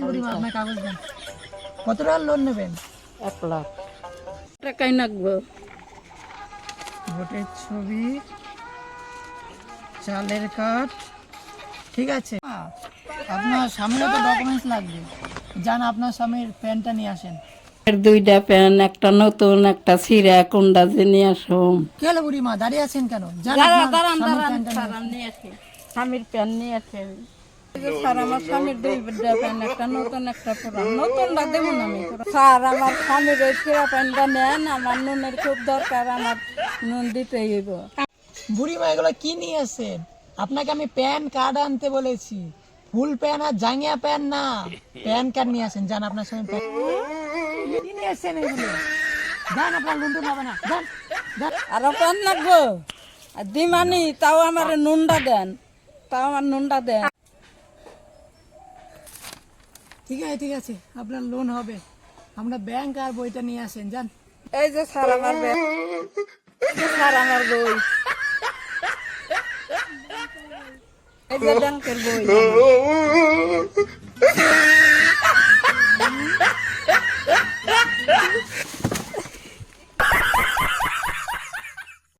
বুড়িমা আপনার কাগজ দেন। কত টাকার লোন নেবেন? 1 লাখ টাকাই নাকবো। ভোটের ছবি, চালের কার্ড, ঠিক আছে। আপনার স্বামীরও তো ডকুমেন্টস লাগবে, যান আপনার স্বামীর প্যানটা নিয়ে আসেন। এর 2টা প্যান, একটা নতুন একটা ছিঁড়া, কোনটা যে নিয়ে আসো। কে হলো বুড়িমা, দাঁড়িয়ে আছেন কেন? যান দাঁড়ান আপনার দাঁড়ান স্বামীর দাঁড়ান, প্যানটা নিয়ে স্যার আসেন। নিয়ে আসি, স্বামীর প্যান নিয়ে আসে। স্যার আমার স্বামীর 2টা প্যান, একটা নতুন একটা পুরান। নতুনটা দেবো না আমি। স্যার আমার স্বামীর এই ছিঁড়া প্যানটা নেন, আমার নুনের খুব দরকার, আমার নুন দিতে হইব। বুড়িমা এগুলো কি নিয়ে আসেন? আপনাকে আমি প্যান কার্ড আনতে বলেছি, ফুল প্যান আর জাঙ্গিয়া প্যান না, প্যান কার্ড নিয়ে আসেন। যান আপনার স্বামীর প্যান কি নিয়ে আসেন এগুলো? যান, আপনার লুন্ডন হবে না, যান যান। আরো প্যান লাগবো? আর দিমানি, তাও আমার নুনটা দেন, তাও আমার নুনটা দেন। ঠিক আছে, আপনার লোন হবে। আমরা ব্যাংক আর বইটা নিয়ে আসেন, যান। এই যে স্যার আমার ব্যাগ, এই যে স্যার আমার বই, এই যে ব্যাংকের বই।